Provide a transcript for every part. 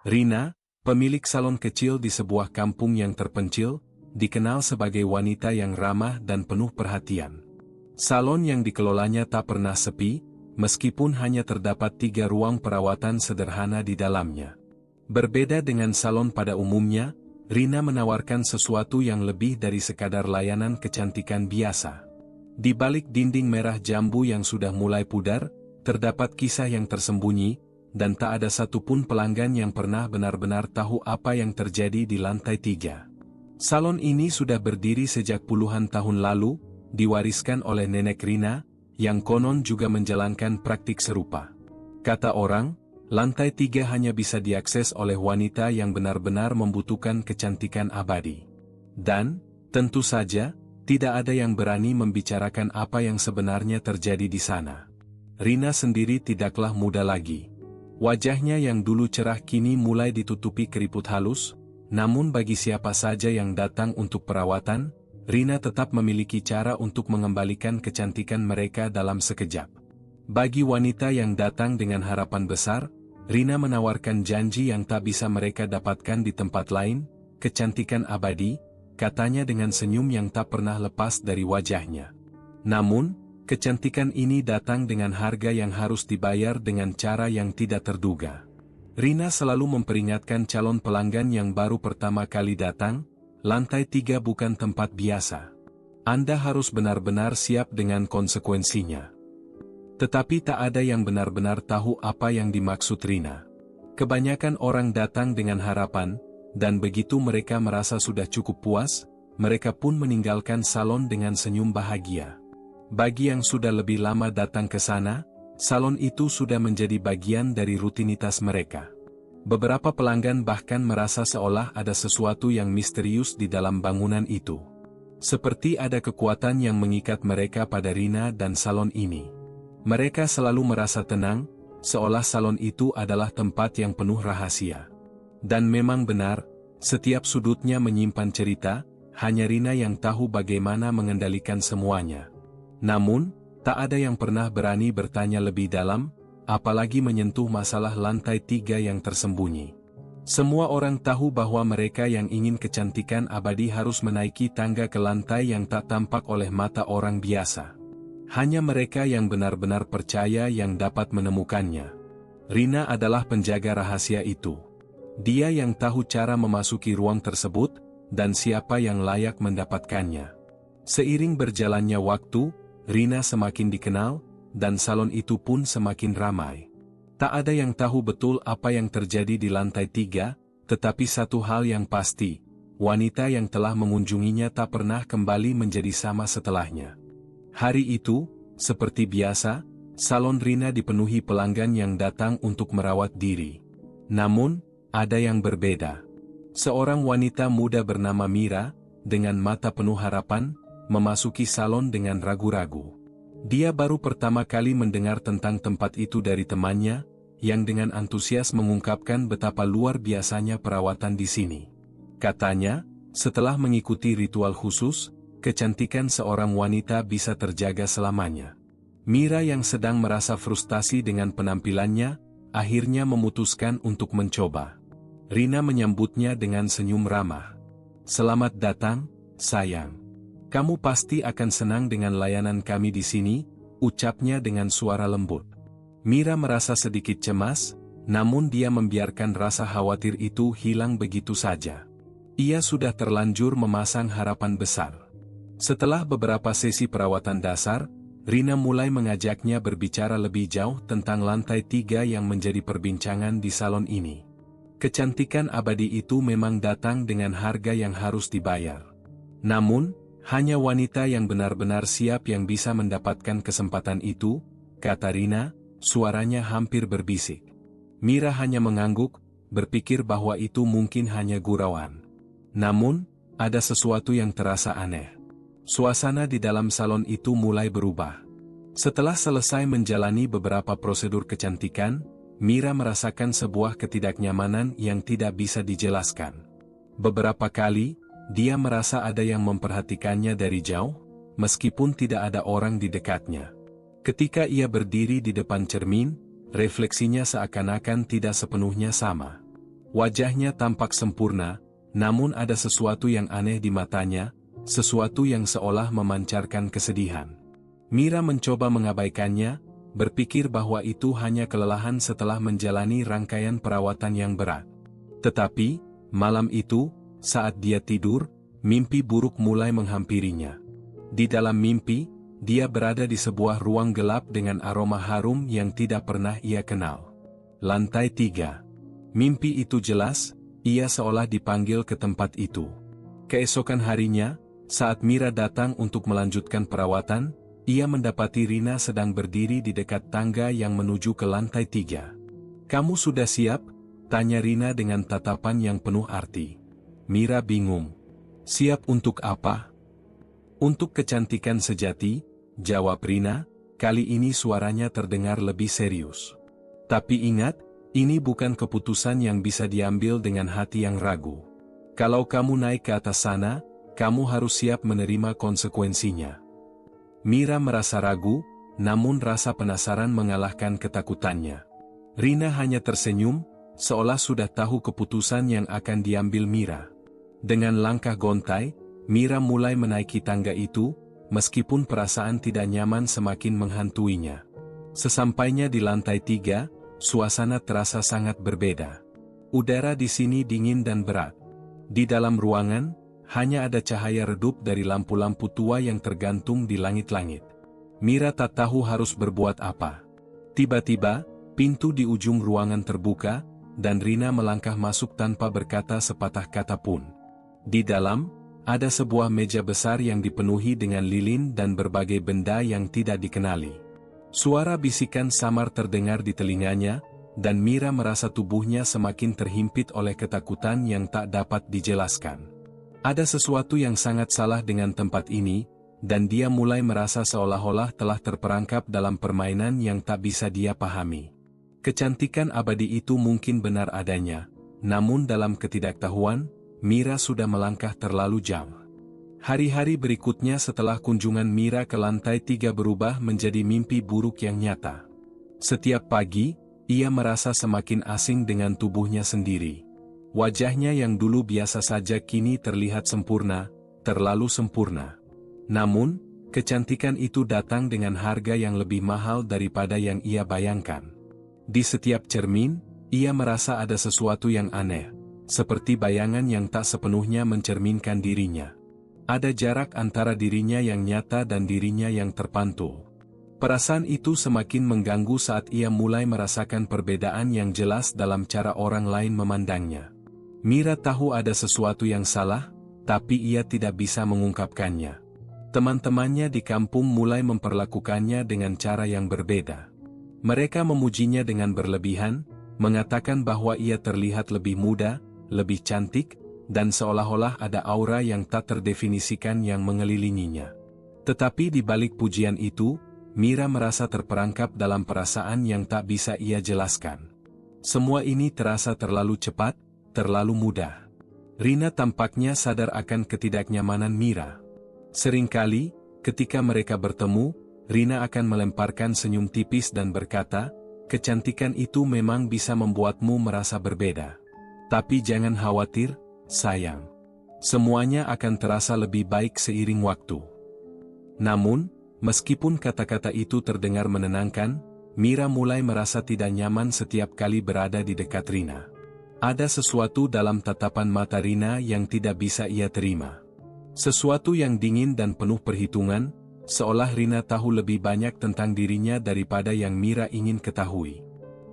Rina, pemilik salon kecil di sebuah kampung yang terpencil, dikenal sebagai wanita yang ramah dan penuh perhatian. Salon yang dikelolanya tak pernah sepi, meskipun hanya terdapat 3 ruang perawatan sederhana di dalamnya. Berbeda dengan salon pada umumnya, Rina menawarkan sesuatu yang lebih dari sekadar layanan kecantikan biasa. Di balik dinding merah jambu yang sudah mulai pudar, terdapat kisah yang tersembunyi, dan tak ada satupun pelanggan yang pernah benar-benar tahu apa yang terjadi di lantai 3. Salon ini sudah berdiri sejak puluhan tahun lalu, diwariskan oleh nenek Rina, yang konon juga menjalankan praktik serupa. Kata orang, lantai 3 hanya bisa diakses oleh wanita yang benar-benar membutuhkan kecantikan abadi. Dan, tentu saja, tidak ada yang berani membicarakan apa yang sebenarnya terjadi di sana. Rina sendiri tidaklah muda lagi. Wajahnya yang dulu cerah kini mulai ditutupi keriput halus, namun bagi siapa saja yang datang untuk perawatan, Rina tetap memiliki cara untuk mengembalikan kecantikan mereka dalam sekejap. Bagi wanita yang datang dengan harapan besar, Rina menawarkan janji yang tak bisa mereka dapatkan di tempat lain, kecantikan abadi, katanya dengan senyum yang tak pernah lepas dari wajahnya. Namun, kecantikan ini datang dengan harga yang harus dibayar dengan cara yang tidak terduga. Rina selalu memperingatkan calon pelanggan yang baru pertama kali datang, lantai 3 bukan tempat biasa. Anda harus benar-benar siap dengan konsekuensinya. Tetapi tak ada yang benar-benar tahu apa yang dimaksud Rina. Kebanyakan orang datang dengan harapan, dan begitu mereka merasa sudah cukup puas, mereka pun meninggalkan salon dengan senyum bahagia. Bagi yang sudah lebih lama datang ke sana, salon itu sudah menjadi bagian dari rutinitas mereka. Beberapa pelanggan bahkan merasa seolah ada sesuatu yang misterius di dalam bangunan itu. Seperti ada kekuatan yang mengikat mereka pada Rina dan salon ini. Mereka selalu merasa tenang, seolah salon itu adalah tempat yang penuh rahasia. Dan memang benar, setiap sudutnya menyimpan cerita, hanya Rina yang tahu bagaimana mengendalikan semuanya. Namun, tak ada yang pernah berani bertanya lebih dalam, apalagi menyentuh masalah lantai 3 yang tersembunyi. Semua orang tahu bahwa mereka yang ingin kecantikan abadi harus menaiki tangga ke lantai yang tak tampak oleh mata orang biasa. Hanya mereka yang benar-benar percaya yang dapat menemukannya. Rina adalah penjaga rahasia itu. Dia yang tahu cara memasuki ruang tersebut, dan siapa yang layak mendapatkannya. Seiring berjalannya waktu, Rina semakin dikenal, dan salon itu pun semakin ramai. Tak ada yang tahu betul apa yang terjadi di lantai 3, tetapi satu hal yang pasti, wanita yang telah mengunjunginya tak pernah kembali menjadi sama setelahnya. Hari itu, seperti biasa, salon Rina dipenuhi pelanggan yang datang untuk merawat diri. Namun, ada yang berbeda. Seorang wanita muda bernama Mira, dengan mata penuh harapan, memasuki salon dengan ragu-ragu. Dia baru pertama kali mendengar tentang tempat itu dari temannya, yang dengan antusias mengungkapkan betapa luar biasanya perawatan di sini. Katanya, setelah mengikuti ritual khusus, kecantikan seorang wanita bisa terjaga selamanya. Mira yang sedang merasa frustasi dengan penampilannya, akhirnya memutuskan untuk mencoba. Rina menyambutnya dengan senyum ramah. "Selamat datang, sayang. Kamu pasti akan senang dengan layanan kami di sini," ucapnya dengan suara lembut. Mira merasa sedikit cemas, namun dia membiarkan rasa khawatir itu hilang begitu saja. Ia sudah terlanjur memasang harapan besar. Setelah beberapa sesi perawatan dasar, Rina mulai mengajaknya berbicara lebih jauh tentang lantai 3 yang menjadi perbincangan di salon ini. Kecantikan abadi itu memang datang dengan harga yang harus dibayar. Namun, hanya wanita yang benar-benar siap yang bisa mendapatkan kesempatan itu, kata Rina, suaranya hampir berbisik. Mira hanya mengangguk, berpikir bahwa itu mungkin hanya gurauan. Namun, ada sesuatu yang terasa aneh. Suasana di dalam salon itu mulai berubah. Setelah selesai menjalani beberapa prosedur kecantikan, Mira merasakan sebuah ketidaknyamanan yang tidak bisa dijelaskan. Beberapa kali, dia merasa ada yang memperhatikannya dari jauh, meskipun tidak ada orang di dekatnya. Ketika ia berdiri di depan cermin, refleksinya seakan-akan tidak sepenuhnya sama. Wajahnya tampak sempurna, namun ada sesuatu yang aneh di matanya, sesuatu yang seolah memancarkan kesedihan. Mira mencoba mengabaikannya, berpikir bahwa itu hanya kelelahan setelah menjalani rangkaian perawatan yang berat. Tetapi, malam itu, saat dia tidur, mimpi buruk mulai menghampirinya. Di dalam mimpi, dia berada di sebuah ruang gelap dengan aroma harum yang tidak pernah ia kenal. Lantai 3. Mimpi itu jelas, ia seolah dipanggil ke tempat itu. Keesokan harinya, saat Mira datang untuk melanjutkan perawatan, ia mendapati Rina sedang berdiri di dekat tangga yang menuju ke lantai 3. "Kamu sudah siap?" tanya Rina dengan tatapan yang penuh arti. Mira bingung. "Siap untuk apa?" "Untuk kecantikan sejati," jawab Rina, kali ini suaranya terdengar lebih serius. "Tapi ingat, ini bukan keputusan yang bisa diambil dengan hati yang ragu. Kalau kamu naik ke atas sana, kamu harus siap menerima konsekuensinya." Mira merasa ragu, namun rasa penasaran mengalahkan ketakutannya. Rina hanya tersenyum, seolah sudah tahu keputusan yang akan diambil Mira. Dengan langkah gontai, Mira mulai menaiki tangga itu, meskipun perasaan tidak nyaman semakin menghantuinya. Sesampainya di lantai 3, suasana terasa sangat berbeda. Udara di sini dingin dan berat. Di dalam ruangan, hanya ada cahaya redup dari lampu-lampu tua yang tergantung di langit-langit. Mira tak tahu harus berbuat apa. Tiba-tiba, pintu di ujung ruangan terbuka, dan Rina melangkah masuk tanpa berkata sepatah kata pun. Di dalam, ada sebuah meja besar yang dipenuhi dengan lilin dan berbagai benda yang tidak dikenali. Suara bisikan samar terdengar di telinganya, dan Mira merasa tubuhnya semakin terhimpit oleh ketakutan yang tak dapat dijelaskan. Ada sesuatu yang sangat salah dengan tempat ini, dan dia mulai merasa seolah-olah telah terperangkap dalam permainan yang tak bisa dia pahami. Kecantikan abadi itu mungkin benar adanya, namun dalam ketidaktahuan, Mira sudah melangkah terlalu jauh. Hari-hari berikutnya setelah kunjungan Mira ke lantai 3 berubah menjadi mimpi buruk yang nyata. Setiap pagi, ia merasa semakin asing dengan tubuhnya sendiri. Wajahnya yang dulu biasa saja kini terlihat sempurna, terlalu sempurna. Namun, kecantikan itu datang dengan harga yang lebih mahal daripada yang ia bayangkan. Di setiap cermin, ia merasa ada sesuatu yang aneh, seperti bayangan yang tak sepenuhnya mencerminkan dirinya. Ada jarak antara dirinya yang nyata dan dirinya yang terpantul. Perasaan itu semakin mengganggu saat ia mulai merasakan perbedaan yang jelas dalam cara orang lain memandangnya. Mira tahu ada sesuatu yang salah, tapi ia tidak bisa mengungkapkannya. Teman-temannya di kampung mulai memperlakukannya dengan cara yang berbeda. Mereka memujinya dengan berlebihan, mengatakan bahwa ia terlihat lebih muda, lebih cantik, dan seolah-olah ada aura yang tak terdefinisikan yang mengelilinginya. Tetapi di balik pujian itu, Mira merasa terperangkap dalam perasaan yang tak bisa ia jelaskan. Semua ini terasa terlalu cepat, terlalu mudah. Rina tampaknya sadar akan ketidaknyamanan Mira. Seringkali, ketika mereka bertemu, Rina akan melemparkan senyum tipis dan berkata, "Kecantikan itu memang bisa membuatmu merasa berbeda. Tapi jangan khawatir, sayang. Semuanya akan terasa lebih baik seiring waktu." Namun, meskipun kata-kata itu terdengar menenangkan, Mira mulai merasa tidak nyaman setiap kali berada di dekat Rina. Ada sesuatu dalam tatapan mata Rina yang tidak bisa ia terima. Sesuatu yang dingin dan penuh perhitungan, seolah Rina tahu lebih banyak tentang dirinya daripada yang Mira ingin ketahui.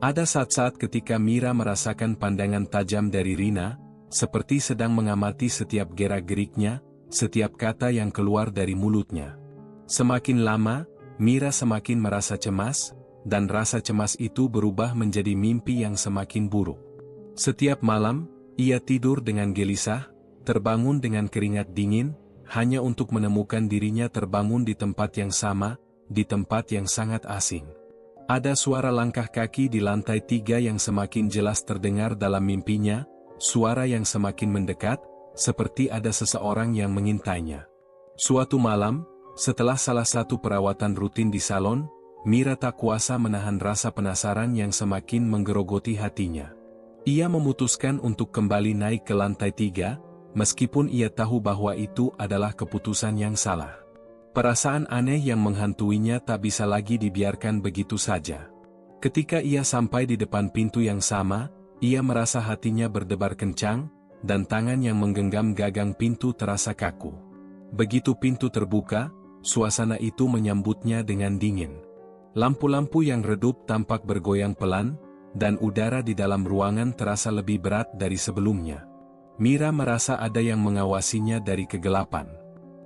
Ada saat-saat ketika Mira merasakan pandangan tajam dari Rina, seperti sedang mengamati setiap gerak-geriknya, setiap kata yang keluar dari mulutnya. Semakin lama, Mira semakin merasa cemas, dan rasa cemas itu berubah menjadi mimpi yang semakin buruk. Setiap malam, ia tidur dengan gelisah, terbangun dengan keringat dingin, hanya untuk menemukan dirinya terbangun di tempat yang sama, di tempat yang sangat asing. Ada suara langkah kaki di lantai 3 yang semakin jelas terdengar dalam mimpinya, suara yang semakin mendekat, seperti ada seseorang yang mengintainya. Suatu malam, setelah salah satu perawatan rutin di salon, Mira tak kuasa menahan rasa penasaran yang semakin menggerogoti hatinya. Ia memutuskan untuk kembali naik ke lantai 3, meskipun ia tahu bahwa itu adalah keputusan yang salah. Perasaan aneh yang menghantuinya tak bisa lagi dibiarkan begitu saja. Ketika ia sampai di depan pintu yang sama, ia merasa hatinya berdebar kencang, dan tangan yang menggenggam gagang pintu terasa kaku. Begitu pintu terbuka, suasana itu menyambutnya dengan dingin. Lampu-lampu yang redup tampak bergoyang pelan, dan udara di dalam ruangan terasa lebih berat dari sebelumnya. Mira merasa ada yang mengawasinya dari kegelapan.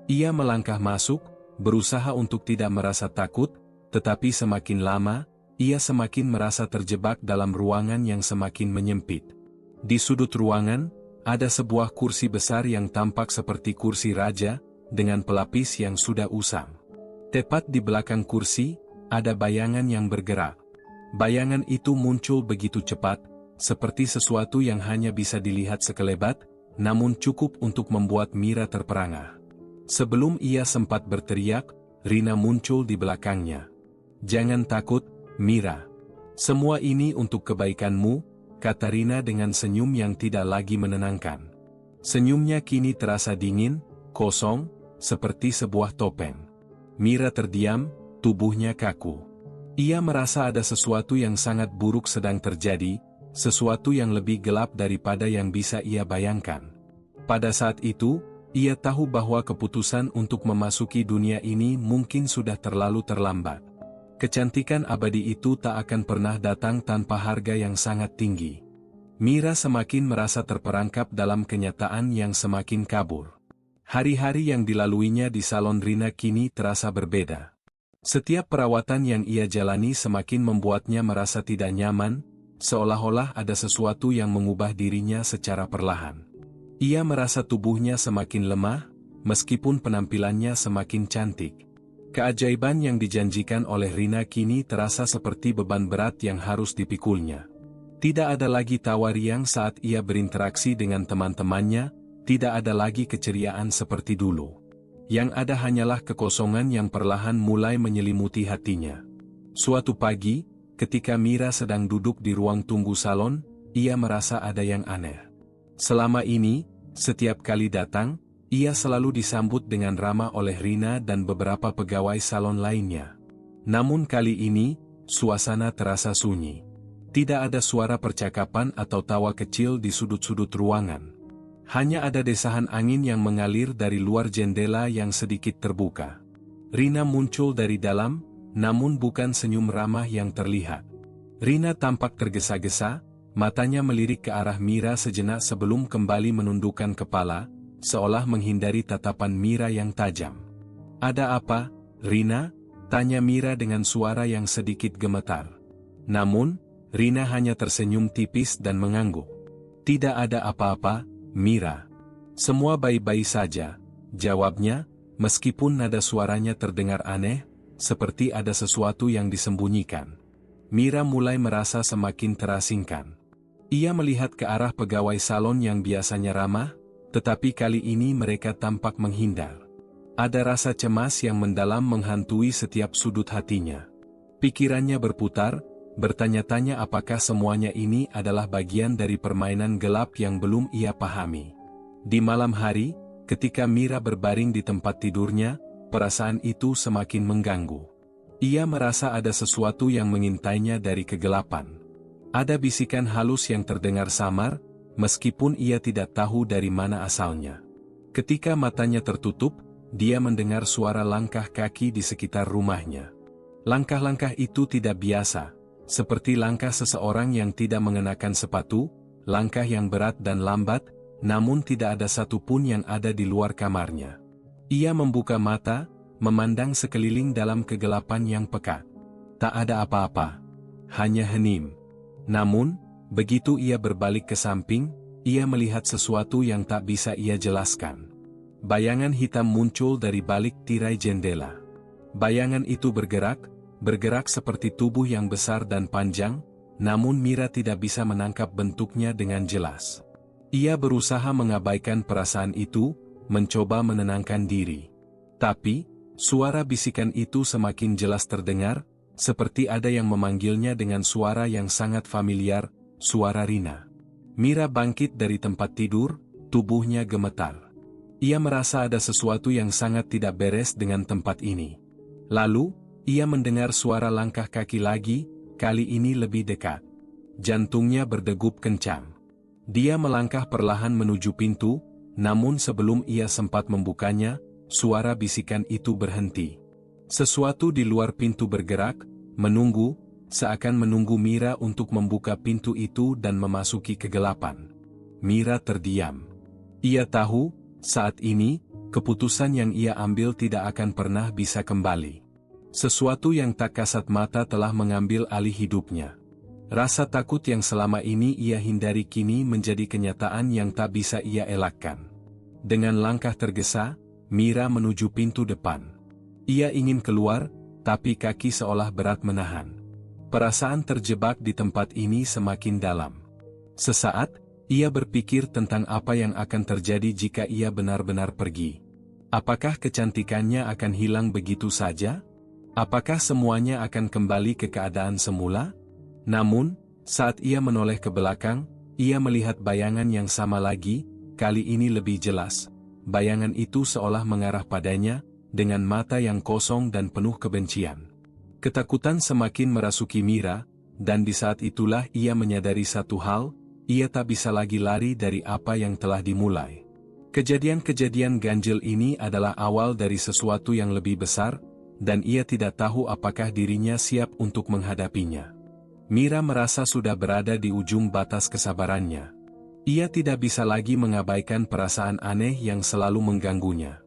Ia melangkah masuk, berusaha untuk tidak merasa takut, tetapi semakin lama, ia semakin merasa terjebak dalam ruangan yang semakin menyempit. Di sudut ruangan, ada sebuah kursi besar yang tampak seperti kursi raja, dengan pelapis yang sudah usang. Tepat di belakang kursi, ada bayangan yang bergerak. Bayangan itu muncul begitu cepat, seperti sesuatu yang hanya bisa dilihat sekelebat, namun cukup untuk membuat Mira terperangah. Sebelum ia sempat berteriak, Rina muncul di belakangnya. "Jangan takut, Mira. Semua ini untuk kebaikanmu," kata Rina dengan senyum yang tidak lagi menenangkan. Senyumnya kini terasa dingin, kosong, seperti sebuah topeng. Mira terdiam, tubuhnya kaku. Ia merasa ada sesuatu yang sangat buruk sedang terjadi, sesuatu yang lebih gelap daripada yang bisa ia bayangkan. Pada saat itu, ia tahu bahwa keputusan untuk memasuki dunia ini mungkin sudah terlalu terlambat. Kecantikan abadi itu tak akan pernah datang tanpa harga yang sangat tinggi. Mira semakin merasa terperangkap dalam kenyataan yang semakin kabur. Hari-hari yang dilaluinya di salon Rina kini terasa berbeda. Setiap perawatan yang ia jalani semakin membuatnya merasa tidak nyaman, seolah-olah ada sesuatu yang mengubah dirinya secara perlahan. Ia merasa tubuhnya semakin lemah, meskipun penampilannya semakin cantik. Keajaiban yang dijanjikan oleh Rina kini terasa seperti beban berat yang harus dipikulnya. Tidak ada lagi tawa riang saat ia berinteraksi dengan teman-temannya, tidak ada lagi keceriaan seperti dulu. Yang ada hanyalah kekosongan yang perlahan mulai menyelimuti hatinya. Suatu pagi, ketika Mira sedang duduk di ruang tunggu salon, ia merasa ada yang aneh. Selama ini, setiap kali datang, ia selalu disambut dengan ramah oleh Rina dan beberapa pegawai salon lainnya. Namun kali ini, suasana terasa sunyi. Tidak ada suara percakapan atau tawa kecil di sudut-sudut ruangan. Hanya ada desahan angin yang mengalir dari luar jendela yang sedikit terbuka. Rina muncul dari dalam, namun bukan senyum ramah yang terlihat. Rina tampak tergesa-gesa, matanya melirik ke arah Mira sejenak sebelum kembali menundukkan kepala, seolah menghindari tatapan Mira yang tajam. "Ada apa, Rina?" tanya Mira dengan suara yang sedikit gemetar. Namun, Rina hanya tersenyum tipis dan mengangguk. "Tidak ada apa-apa, Mira. Semua baik-baik saja," jawabnya, meskipun nada suaranya terdengar aneh, seperti ada sesuatu yang disembunyikan. Mira mulai merasa semakin terasingkan. Ia melihat ke arah pegawai salon yang biasanya ramah, tetapi kali ini mereka tampak menghindar. Ada rasa cemas yang mendalam menghantui setiap sudut hatinya. Pikirannya berputar, bertanya-tanya apakah semuanya ini adalah bagian dari permainan gelap yang belum ia pahami. Di malam hari, ketika Mira berbaring di tempat tidurnya, perasaan itu semakin mengganggu. Ia merasa ada sesuatu yang mengintainya dari kegelapan. Ada bisikan halus yang terdengar samar, meskipun ia tidak tahu dari mana asalnya. Ketika matanya tertutup, dia mendengar suara langkah kaki di sekitar rumahnya. Langkah-langkah itu tidak biasa. Seperti langkah seseorang yang tidak mengenakan sepatu, langkah yang berat dan lambat, namun tidak ada satupun yang ada di luar kamarnya. Ia membuka mata, memandang sekeliling dalam kegelapan yang pekat. Tak ada apa-apa. Hanya hening. Namun, begitu ia berbalik ke samping, ia melihat sesuatu yang tak bisa ia jelaskan. Bayangan hitam muncul dari balik tirai jendela. Bayangan itu bergerak seperti tubuh yang besar dan panjang, namun Mira tidak bisa menangkap bentuknya dengan jelas. Ia berusaha mengabaikan perasaan itu, mencoba menenangkan diri. Tapi, suara bisikan itu semakin jelas terdengar, seperti ada yang memanggilnya dengan suara yang sangat familiar, suara Rina. Mira bangkit dari tempat tidur, tubuhnya gemetar. Ia merasa ada sesuatu yang sangat tidak beres dengan tempat ini. Lalu, ia mendengar suara langkah kaki lagi, kali ini lebih dekat. Jantungnya berdegup kencang. Dia melangkah perlahan menuju pintu, namun sebelum ia sempat membukanya, suara bisikan itu berhenti. Sesuatu di luar pintu bergerak, menunggu, seakan menunggu Mira untuk membuka pintu itu dan memasuki kegelapan. Mira terdiam. Ia tahu, saat ini, keputusan yang ia ambil tidak akan pernah bisa kembali. Sesuatu yang tak kasat mata telah mengambil alih hidupnya. Rasa takut yang selama ini ia hindari kini menjadi kenyataan yang tak bisa ia elakkan. Dengan langkah tergesa, Mira menuju pintu depan. Ia ingin keluar, tapi kaki seolah berat menahan. Perasaan terjebak di tempat ini semakin dalam. Sesaat, ia berpikir tentang apa yang akan terjadi jika ia benar-benar pergi. Apakah kecantikannya akan hilang begitu saja? Apakah semuanya akan kembali ke keadaan semula? Namun, saat ia menoleh ke belakang, ia melihat bayangan yang sama lagi, kali ini lebih jelas. Bayangan itu seolah mengarah padanya, dengan mata yang kosong dan penuh kebencian. Ketakutan semakin merasuki Mira, dan di saat itulah ia menyadari satu hal, ia tak bisa lagi lari dari apa yang telah dimulai. Kejadian-kejadian ganjil ini adalah awal dari sesuatu yang lebih besar, dan ia tidak tahu apakah dirinya siap untuk menghadapinya. Mira merasa sudah berada di ujung batas kesabarannya. Ia tidak bisa lagi mengabaikan perasaan aneh yang selalu mengganggunya.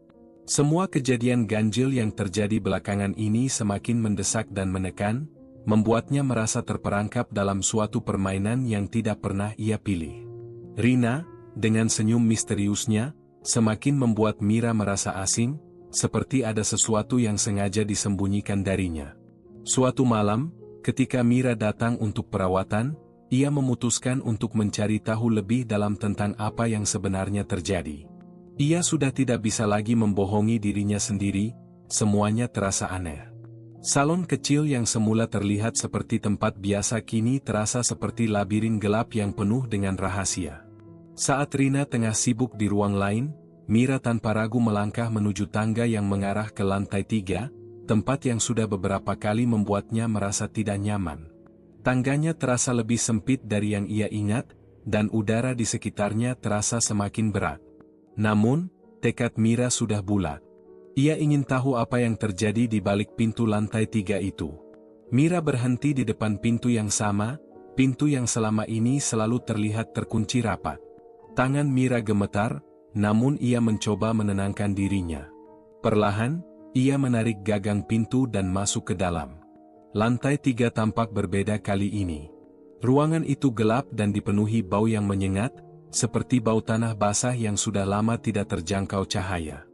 Semua kejadian ganjil yang terjadi belakangan ini semakin mendesak dan menekan, membuatnya merasa terperangkap dalam suatu permainan yang tidak pernah ia pilih. Rina, dengan senyum misteriusnya, semakin membuat Mira merasa asing, seperti ada sesuatu yang sengaja disembunyikan darinya. Suatu malam, ketika Mira datang untuk perawatan, ia memutuskan untuk mencari tahu lebih dalam tentang apa yang sebenarnya terjadi. Ia sudah tidak bisa lagi membohongi dirinya sendiri, semuanya terasa aneh. Salon kecil yang semula terlihat seperti tempat biasa kini terasa seperti labirin gelap yang penuh dengan rahasia. Saat Rina tengah sibuk di ruang lain, Mira tanpa ragu melangkah menuju tangga yang mengarah ke lantai 3, tempat yang sudah beberapa kali membuatnya merasa tidak nyaman. Tangganya terasa lebih sempit dari yang ia ingat, dan udara di sekitarnya terasa semakin berat. Namun, tekad Mira sudah bulat. Ia ingin tahu apa yang terjadi di balik pintu lantai 3 itu. Mira berhenti di depan pintu yang sama, pintu yang selama ini selalu terlihat terkunci rapat. Tangan Mira gemetar, namun ia mencoba menenangkan dirinya. Perlahan, ia menarik gagang pintu dan masuk ke dalam. Lantai 3 tampak berbeda kali ini. Ruangan itu gelap dan dipenuhi bau yang menyengat, seperti bau tanah basah yang sudah lama tidak terjangkau cahaya.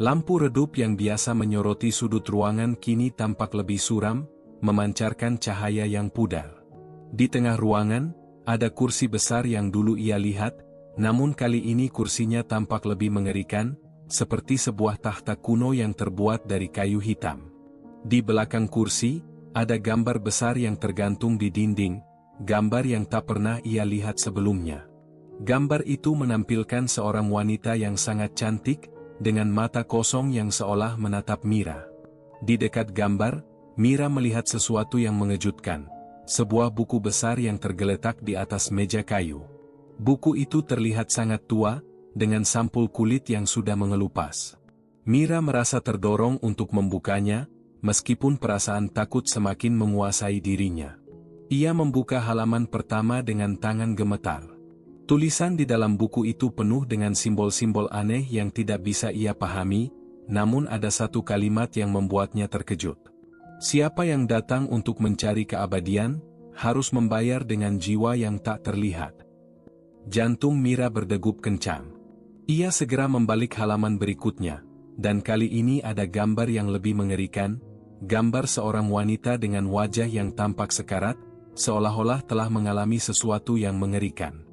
Lampu redup yang biasa menyoroti sudut ruangan kini tampak lebih suram, memancarkan cahaya yang pudar. Di tengah ruangan, ada kursi besar yang dulu ia lihat, namun kali ini kursinya tampak lebih mengerikan, seperti sebuah tahta kuno yang terbuat dari kayu hitam. Di belakang kursi, ada gambar besar yang tergantung di dinding, gambar yang tak pernah ia lihat sebelumnya. Gambar itu menampilkan seorang wanita yang sangat cantik, dengan mata kosong yang seolah menatap Mira. Di dekat gambar, Mira melihat sesuatu yang mengejutkan, sebuah buku besar yang tergeletak di atas meja kayu. Buku itu terlihat sangat tua, dengan sampul kulit yang sudah mengelupas. Mira merasa terdorong untuk membukanya, meskipun perasaan takut semakin menguasai dirinya. Ia membuka halaman pertama dengan tangan gemetar. Tulisan di dalam buku itu penuh dengan simbol-simbol aneh yang tidak bisa ia pahami, namun ada satu kalimat yang membuatnya terkejut. Siapa yang datang untuk mencari keabadian, harus membayar dengan jiwa yang tak terlihat. Jantung Mira berdegup kencang. Ia segera membalik halaman berikutnya, dan kali ini ada gambar yang lebih mengerikan, gambar seorang wanita dengan wajah yang tampak sekarat, seolah-olah telah mengalami sesuatu yang mengerikan.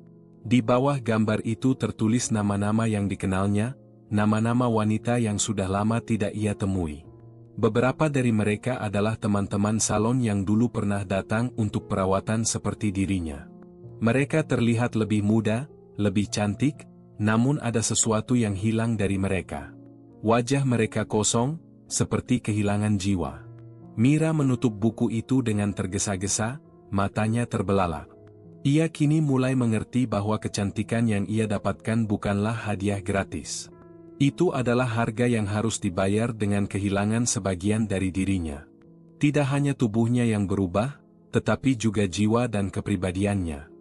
Di bawah gambar itu tertulis nama-nama yang dikenalnya, nama-nama wanita yang sudah lama tidak ia temui. Beberapa dari mereka adalah teman-teman salon yang dulu pernah datang untuk perawatan seperti dirinya. Mereka terlihat lebih muda, lebih cantik, namun ada sesuatu yang hilang dari mereka. Wajah mereka kosong, seperti kehilangan jiwa. Mira menutup buku itu dengan tergesa-gesa, matanya terbelalak. Ia kini mulai mengerti bahwa kecantikan yang ia dapatkan bukanlah hadiah gratis. Itu adalah harga yang harus dibayar dengan kehilangan sebagian dari dirinya. Tidak hanya tubuhnya yang berubah, tetapi juga jiwa dan kepribadiannya.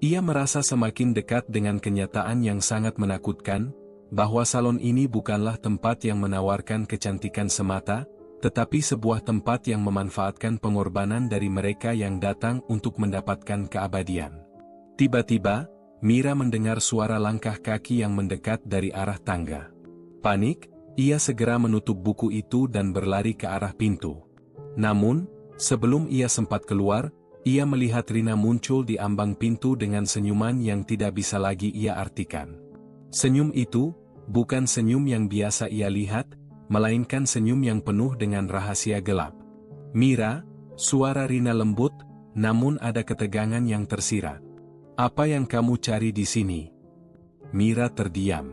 Ia merasa semakin dekat dengan kenyataan yang sangat menakutkan, bahwa salon ini bukanlah tempat yang menawarkan kecantikan semata, tetapi sebuah tempat yang memanfaatkan pengorbanan dari mereka yang datang untuk mendapatkan keabadian. Tiba-tiba, Mira mendengar suara langkah kaki yang mendekat dari arah tangga. Panik, ia segera menutup buku itu dan berlari ke arah pintu. Namun, sebelum ia sempat keluar, ia melihat Rina muncul di ambang pintu dengan senyuman yang tidak bisa lagi ia artikan. Senyum itu, bukan senyum yang biasa ia lihat, melainkan senyum yang penuh dengan rahasia gelap. "Mira," suara Rina lembut, namun ada ketegangan yang tersirat. "Apa yang kamu cari di sini?" Mira terdiam.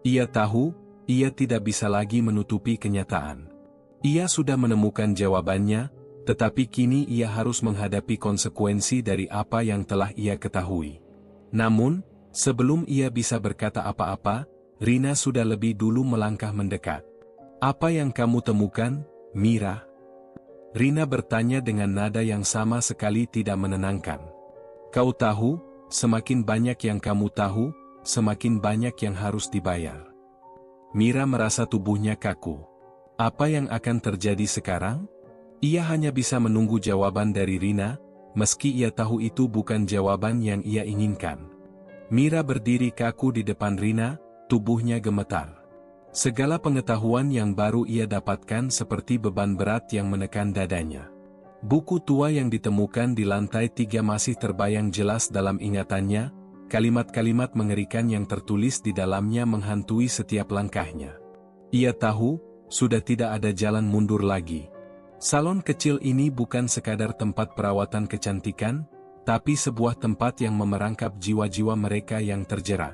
Ia tahu, ia tidak bisa lagi menutupi kenyataan. Ia sudah menemukan jawabannya, tetapi kini ia harus menghadapi konsekuensi dari apa yang telah ia ketahui. Namun, sebelum ia bisa berkata apa-apa, Rina sudah lebih dulu melangkah mendekat. "Apa yang kamu temukan, Mira?" Rina bertanya dengan nada yang sama sekali tidak menenangkan. "Kau tahu, semakin banyak yang kamu tahu, semakin banyak yang harus dibayar." Mira merasa tubuhnya kaku. Apa yang akan terjadi sekarang? Ia hanya bisa menunggu jawaban dari Rina, meski ia tahu itu bukan jawaban yang ia inginkan. Mira berdiri kaku di depan Rina, tubuhnya gemetar. Segala pengetahuan yang baru ia dapatkan seperti beban berat yang menekan dadanya. Buku tua yang ditemukan di lantai 3 masih terbayang jelas dalam ingatannya, kalimat-kalimat mengerikan yang tertulis di dalamnya menghantui setiap langkahnya. Ia tahu, sudah tidak ada jalan mundur lagi. Salon kecil ini bukan sekadar tempat perawatan kecantikan, tapi sebuah tempat yang memerangkap jiwa-jiwa mereka yang terjerat.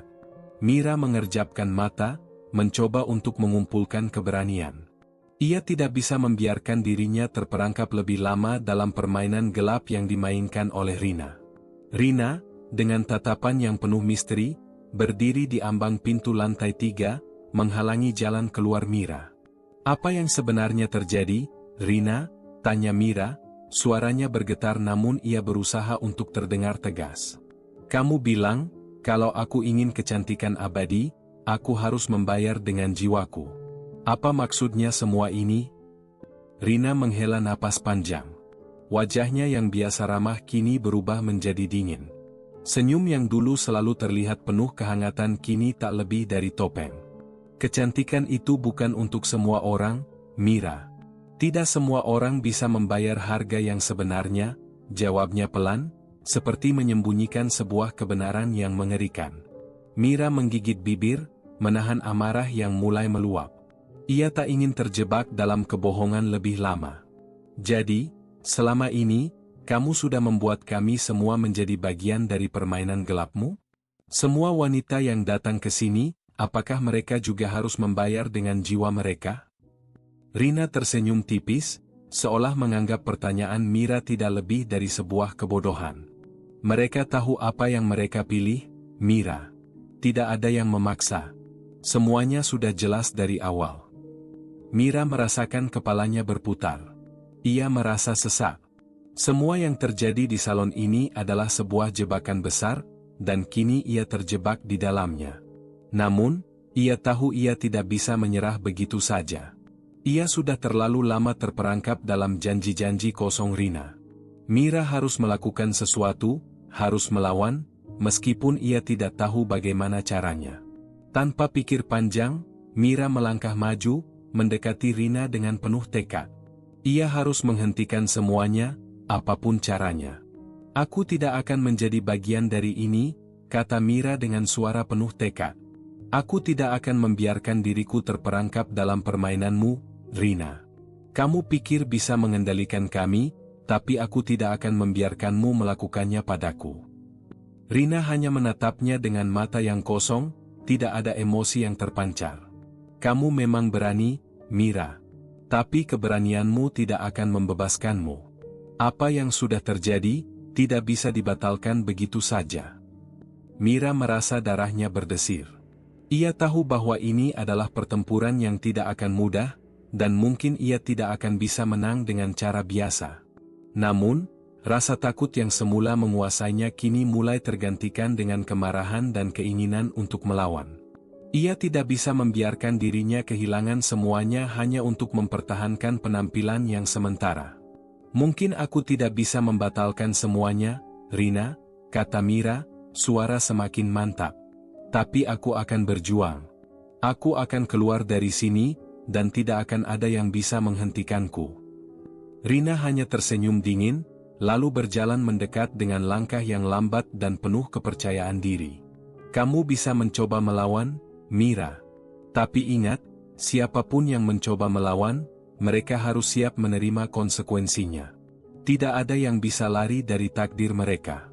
Mira mengerjapkan mata, mencoba untuk mengumpulkan keberanian. Ia tidak bisa membiarkan dirinya terperangkap lebih lama dalam permainan gelap yang dimainkan oleh Rina. Rina, dengan tatapan yang penuh misteri, berdiri di ambang pintu lantai 3, menghalangi jalan keluar Mira. "Apa yang sebenarnya terjadi, Rina?" tanya Mira, suaranya bergetar namun ia berusaha untuk terdengar tegas. "Kamu bilang, kalau aku ingin kecantikan abadi, aku harus membayar dengan jiwaku. Apa maksudnya semua ini?" Rina menghela napas panjang. Wajahnya yang biasa ramah kini berubah menjadi dingin. Senyum yang dulu selalu terlihat penuh kehangatan kini tak lebih dari topeng. "Kecantikan itu bukan untuk semua orang, Mira. Tidak semua orang bisa membayar harga yang sebenarnya," jawabnya pelan, seperti menyembunyikan sebuah kebenaran yang mengerikan. Mira menggigit bibir, menahan amarah yang mulai meluap. Ia tak ingin terjebak dalam kebohongan lebih lama. "Jadi, selama ini, kamu sudah membuat kami semua menjadi bagian dari permainan gelapmu? Semua wanita yang datang ke sini, apakah mereka juga harus membayar dengan jiwa mereka?" Rina tersenyum tipis, seolah menganggap pertanyaan Mira tidak lebih dari sebuah kebodohan. "Mereka tahu apa yang mereka pilih, Mira. Tidak ada yang memaksa. Semuanya sudah jelas dari awal." Mira merasakan kepalanya berputar. Ia merasa sesak. Semua yang terjadi di salon ini adalah sebuah jebakan besar, dan kini ia terjebak di dalamnya. Namun, ia tahu ia tidak bisa menyerah begitu saja. Ia sudah terlalu lama terperangkap dalam janji-janji kosong Rina. Mira harus melakukan sesuatu, harus melawan, meskipun ia tidak tahu bagaimana caranya. Tanpa pikir panjang, Mira melangkah maju, mendekati Rina dengan penuh tekad. Ia harus menghentikan semuanya, apapun caranya. "Aku tidak akan menjadi bagian dari ini," kata Mira dengan suara penuh tekad. "Aku tidak akan membiarkan diriku terperangkap dalam permainanmu, Rina. Kamu pikir bisa mengendalikan kami, tapi aku tidak akan membiarkanmu melakukannya padaku." Rina hanya menatapnya dengan mata yang kosong, tidak ada emosi yang terpancar. Kamu memang berani, Mira. Tapi keberanianmu tidak akan membebaskanmu. Apa yang sudah terjadi, tidak bisa dibatalkan begitu saja. Mira merasa darahnya berdesir. Ia tahu bahwa ini adalah pertempuran yang tidak akan mudah, dan mungkin ia tidak akan bisa menang dengan cara biasa. Namun, rasa takut yang semula menguasainya kini mulai tergantikan dengan kemarahan dan keinginan untuk melawan. Ia tidak bisa membiarkan dirinya kehilangan semuanya hanya untuk mempertahankan penampilan yang sementara. Mungkin aku tidak bisa membatalkan semuanya, Rina, kata Mira, suara semakin mantap. Tapi aku akan berjuang. Aku akan keluar dari sini, dan tidak akan ada yang bisa menghentikanku. Rina hanya tersenyum dingin, lalu berjalan mendekat dengan langkah yang lambat dan penuh kepercayaan diri. Kamu bisa mencoba melawan, Mira. Tapi ingat, siapapun yang mencoba melawan, mereka harus siap menerima konsekuensinya. Tidak ada yang bisa lari dari takdir mereka.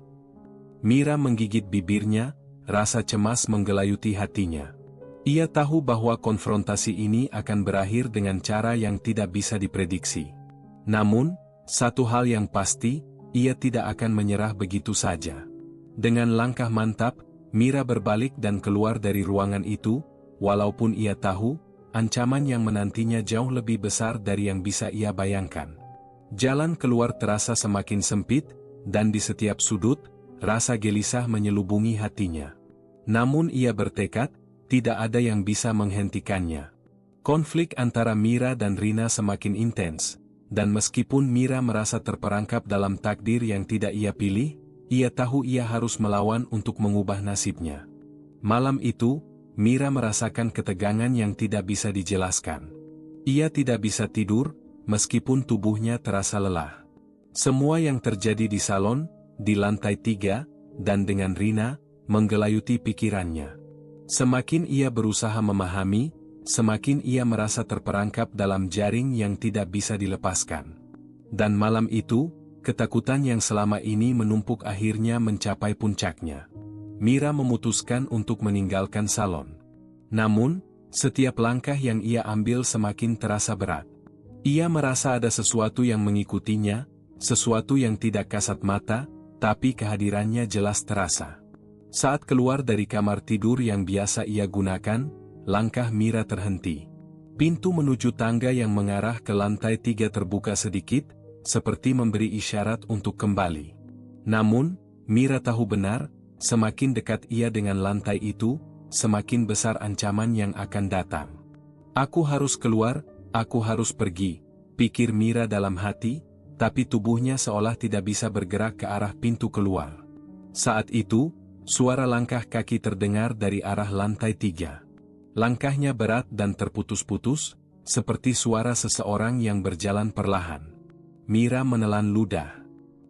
Mira menggigit bibirnya, rasa cemas menggelayuti hatinya. Ia tahu bahwa konfrontasi ini akan berakhir dengan cara yang tidak bisa diprediksi. Namun, satu hal yang pasti, ia tidak akan menyerah begitu saja. Dengan langkah mantap, Mira berbalik dan keluar dari ruangan itu, walaupun ia tahu, ancaman yang menantinya jauh lebih besar dari yang bisa ia bayangkan. Jalan keluar terasa semakin sempit, dan di setiap sudut, rasa gelisah menyelubungi hatinya. Namun ia bertekad, tidak ada yang bisa menghentikannya. Konflik antara Mira dan Rina semakin intens, dan meskipun Mira merasa terperangkap dalam takdir yang tidak ia pilih, ia tahu ia harus melawan untuk mengubah nasibnya. Malam itu, Mira merasakan ketegangan yang tidak bisa dijelaskan. Ia tidak bisa tidur, meskipun tubuhnya terasa lelah. Semua yang terjadi di salon, di lantai 3, dan dengan Rina, menggelayuti pikirannya. Semakin ia berusaha memahami, semakin ia merasa terperangkap dalam jaring yang tidak bisa dilepaskan. Dan malam itu, ketakutan yang selama ini menumpuk akhirnya mencapai puncaknya. Mira memutuskan untuk meninggalkan salon. Namun, setiap langkah yang ia ambil semakin terasa berat. Ia merasa ada sesuatu yang mengikutinya, sesuatu yang tidak kasat mata, tapi kehadirannya jelas terasa. Saat keluar dari kamar tidur yang biasa ia gunakan, langkah Mira terhenti. Pintu menuju tangga yang mengarah ke lantai 3 terbuka sedikit, seperti memberi isyarat untuk kembali. Namun, Mira tahu benar, semakin dekat ia dengan lantai itu, semakin besar ancaman yang akan datang. Aku harus keluar, aku harus pergi, pikir Mira dalam hati, tapi tubuhnya seolah tidak bisa bergerak ke arah pintu keluar. Saat itu, suara langkah kaki terdengar dari arah lantai 3. Langkahnya berat dan terputus-putus, seperti suara seseorang yang berjalan perlahan. Mira menelan ludah.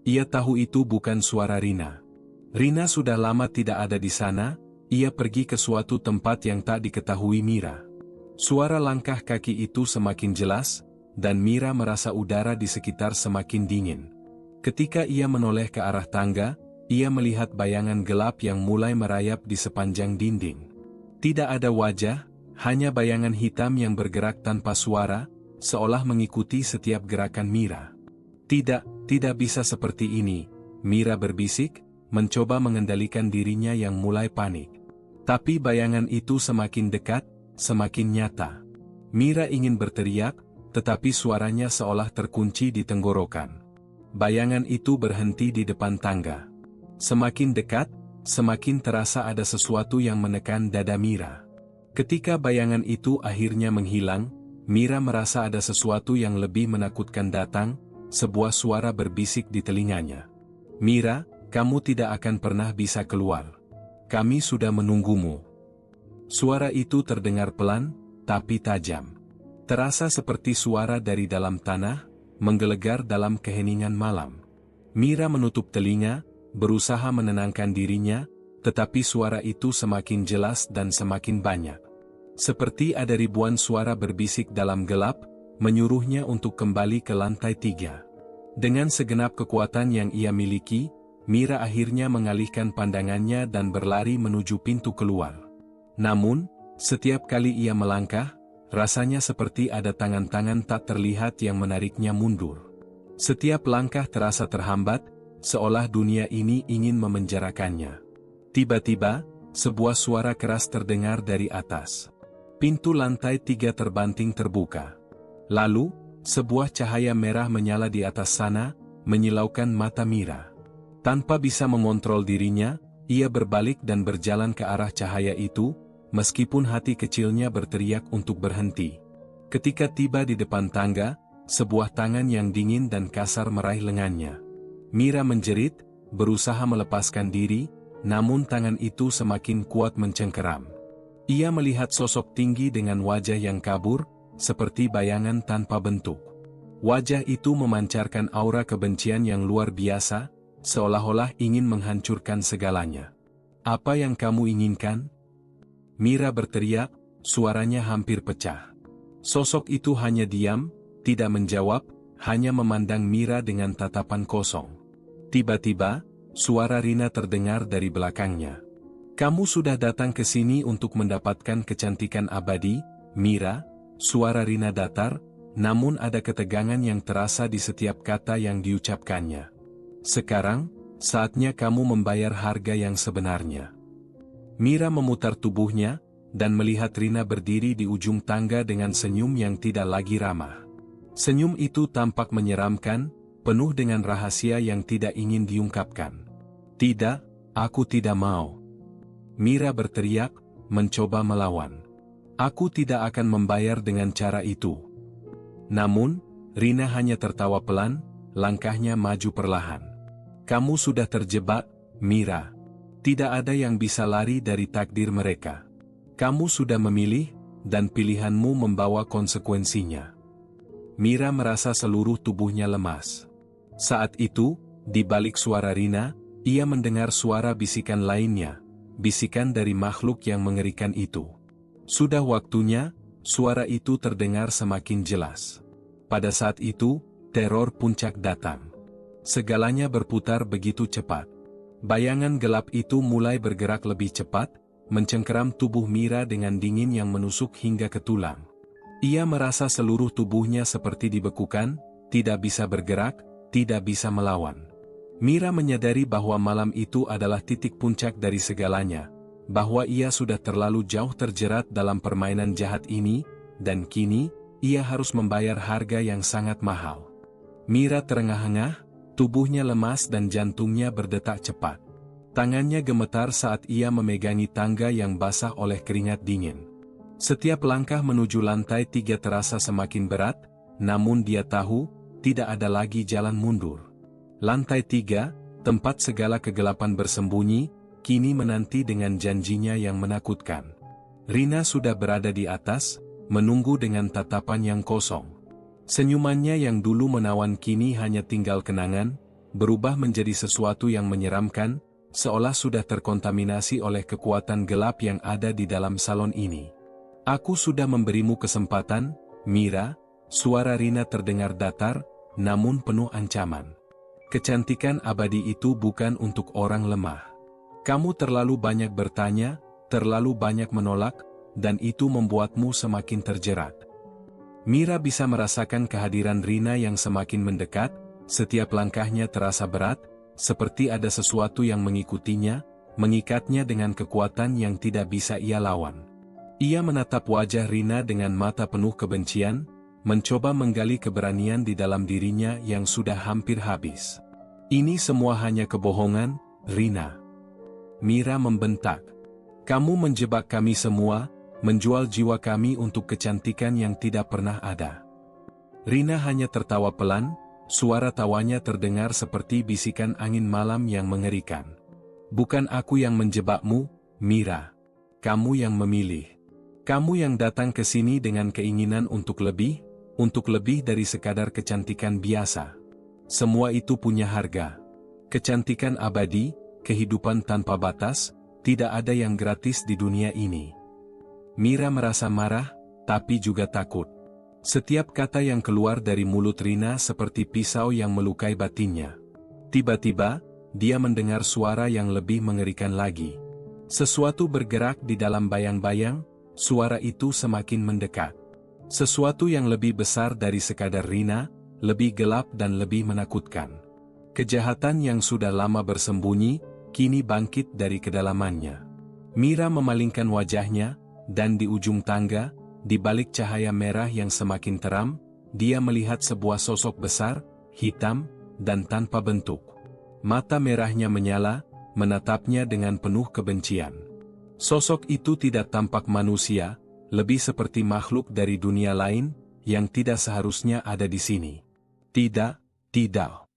Ia tahu itu bukan suara Rina. Rina sudah lama tidak ada di sana, ia pergi ke suatu tempat yang tak diketahui Mira. Suara langkah kaki itu semakin jelas, dan Mira merasa udara di sekitar semakin dingin. Ketika ia menoleh ke arah tangga, ia melihat bayangan gelap yang mulai merayap di sepanjang dinding. Tidak ada wajah, hanya bayangan hitam yang bergerak tanpa suara, seolah mengikuti setiap gerakan Mira. Tidak bisa seperti ini, Mira berbisik, mencoba mengendalikan dirinya yang mulai panik. Tapi bayangan itu semakin dekat, semakin nyata. Mira ingin berteriak, tetapi suaranya seolah terkunci di tenggorokan. Bayangan itu berhenti di depan tangga. Semakin dekat, semakin terasa ada sesuatu yang menekan dada Mira. Ketika bayangan itu akhirnya menghilang, Mira merasa ada sesuatu yang lebih menakutkan datang. Sebuah suara berbisik di telinganya. Mira, kamu tidak akan pernah bisa keluar. Kami sudah menunggumu. Suara itu terdengar pelan, tapi tajam. Terasa seperti suara dari dalam tanah, menggelegar dalam keheningan malam. Mira menutup telinga, berusaha menenangkan dirinya, tetapi suara itu semakin jelas dan semakin banyak. Seperti ada ribuan suara berbisik dalam gelap, menyuruhnya untuk kembali ke lantai 3. Dengan segenap kekuatan yang ia miliki, Mira akhirnya mengalihkan pandangannya dan berlari menuju pintu keluar. Namun, setiap kali ia melangkah, rasanya seperti ada tangan-tangan tak terlihat yang menariknya mundur. Setiap langkah terasa terhambat, seolah dunia ini ingin memenjarakannya. Tiba-tiba, sebuah suara keras terdengar dari atas. Pintu lantai 3 terbanting terbuka. Lalu, sebuah cahaya merah menyala di atas sana, menyilaukan mata Mira. Tanpa bisa mengontrol dirinya, ia berbalik dan berjalan ke arah cahaya itu, meskipun hati kecilnya berteriak untuk berhenti. Ketika tiba di depan tangga, sebuah tangan yang dingin dan kasar meraih lengannya. Mira menjerit, berusaha melepaskan diri, namun tangan itu semakin kuat mencengkeram. Ia melihat sosok tinggi dengan wajah yang kabur, seperti bayangan tanpa bentuk. Wajah itu memancarkan aura kebencian yang luar biasa, seolah-olah ingin menghancurkan segalanya. "Apa yang kamu inginkan?" Mira berteriak, suaranya hampir pecah. Sosok itu hanya diam, tidak menjawab, hanya memandang Mira dengan tatapan kosong. Tiba-tiba, suara Rina terdengar dari belakangnya. "Kamu sudah datang ke sini untuk mendapatkan kecantikan abadi, Mira?" Suara Rina datar, namun ada ketegangan yang terasa di setiap kata yang diucapkannya. "Sekarang, saatnya kamu membayar harga yang sebenarnya." Mira memutar tubuhnya, dan melihat Rina berdiri di ujung tangga dengan senyum yang tidak lagi ramah. Senyum itu tampak menyeramkan, penuh dengan rahasia yang tidak ingin diungkapkan. "Tidak, aku tidak mau." Mira berteriak, mencoba melawan. "Aku tidak akan membayar dengan cara itu." Namun, Rina hanya tertawa pelan, langkahnya maju perlahan. "Kamu sudah terjebak, Mira. Tidak ada yang bisa lari dari takdir mereka. Kamu sudah memilih, dan pilihanmu membawa konsekuensinya." Mira merasa seluruh tubuhnya lemas. Saat itu, di balik suara Rina, ia mendengar suara bisikan lainnya, bisikan dari makhluk yang mengerikan itu. Sudah waktunya, suara itu terdengar semakin jelas. Pada saat itu, teror puncak datang. Segalanya berputar begitu cepat. Bayangan gelap itu mulai bergerak lebih cepat, mencengkeram tubuh Mira dengan dingin yang menusuk hingga ke tulang. Ia merasa seluruh tubuhnya seperti dibekukan, tidak bisa bergerak, tidak bisa melawan. Mira menyadari bahwa malam itu adalah titik puncak dari segalanya, bahwa ia sudah terlalu jauh terjerat dalam permainan jahat ini, dan kini, ia harus membayar harga yang sangat mahal. Mira terengah-engah, tubuhnya lemas dan jantungnya berdetak cepat. Tangannya gemetar saat ia memegangi tangga yang basah oleh keringat dingin. Setiap langkah menuju lantai 3 terasa semakin berat, namun dia tahu, tidak ada lagi jalan mundur. Lantai 3, tempat segala kegelapan bersembunyi, kini menanti dengan janjinya yang menakutkan. Rina sudah berada di atas, menunggu dengan tatapan yang kosong. Senyumannya yang dulu menawan kini hanya tinggal kenangan, berubah menjadi sesuatu yang menyeramkan, seolah sudah terkontaminasi oleh kekuatan gelap yang ada di dalam salon ini. "Aku sudah memberimu kesempatan, Mira." Suara Rina terdengar datar, namun penuh ancaman. "Kecantikan abadi itu bukan untuk orang lemah. Kamu terlalu banyak bertanya, terlalu banyak menolak, dan itu membuatmu semakin terjerat." Mira bisa merasakan kehadiran Rina yang semakin mendekat, setiap langkahnya terasa berat, seperti ada sesuatu yang mengikutinya, mengikatnya dengan kekuatan yang tidak bisa ia lawan. Ia menatap wajah Rina dengan mata penuh kebencian, mencoba menggali keberanian di dalam dirinya yang sudah hampir habis. "Ini semua hanya kebohongan, Rina." Mira membentak. "Kamu menjebak kami semua, menjual jiwa kami untuk kecantikan yang tidak pernah ada." Rina hanya tertawa pelan, suara tawanya terdengar seperti bisikan angin malam yang mengerikan. "Bukan aku yang menjebakmu, Mira. Kamu yang memilih. Kamu yang datang ke sini dengan keinginan untuk lebih dari sekadar kecantikan biasa. Semua itu punya harga. Kecantikan abadi, kehidupan tanpa batas, tidak ada yang gratis di dunia ini." Mira merasa marah, tapi juga takut. Setiap kata yang keluar dari mulut Rina seperti pisau yang melukai batinnya. Tiba-tiba, dia mendengar suara yang lebih mengerikan lagi. Sesuatu bergerak di dalam bayang-bayang, suara itu semakin mendekat. Sesuatu yang lebih besar dari sekadar Rina, lebih gelap dan lebih menakutkan. Kejahatan yang sudah lama bersembunyi, kini bangkit dari kedalamannya. Mira memalingkan wajahnya, dan di ujung tangga, di balik cahaya merah yang semakin teram, dia melihat sebuah sosok besar, hitam, dan tanpa bentuk. Mata merahnya menyala, menatapnya dengan penuh kebencian. Sosok itu tidak tampak manusia, lebih seperti makhluk dari dunia lain, yang tidak seharusnya ada di sini. Tidak, tidak.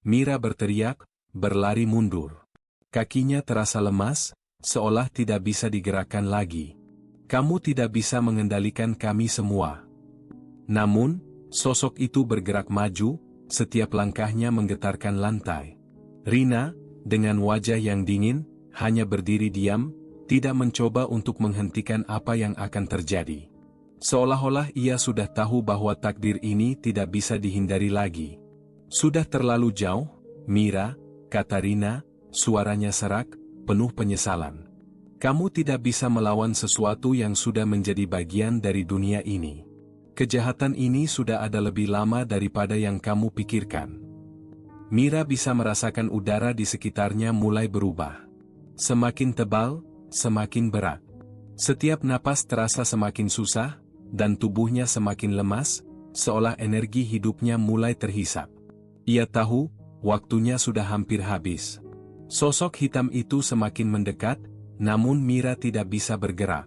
Mira berteriak, berlari mundur. Kakinya terasa lemas, seolah tidak bisa digerakkan lagi. Kamu tidak bisa mengendalikan kami semua. Namun, sosok itu bergerak maju, setiap langkahnya menggetarkan lantai. Rina, dengan wajah yang dingin, hanya berdiri diam, tidak mencoba untuk menghentikan apa yang akan terjadi. Seolah-olah ia sudah tahu bahwa takdir ini tidak bisa dihindari lagi. Sudah terlalu jauh, Mira, kata Rina, suaranya serak, penuh penyesalan. Kamu tidak bisa melawan sesuatu yang sudah menjadi bagian dari dunia ini. Kejahatan ini sudah ada lebih lama daripada yang kamu pikirkan. Mira bisa merasakan udara di sekitarnya mulai berubah. Semakin tebal, semakin berat. Setiap napas terasa semakin susah, dan tubuhnya semakin lemas, seolah energi hidupnya mulai terhisap. Ia tahu, waktunya sudah hampir habis. Sosok hitam itu semakin mendekat, namun Mira tidak bisa bergerak.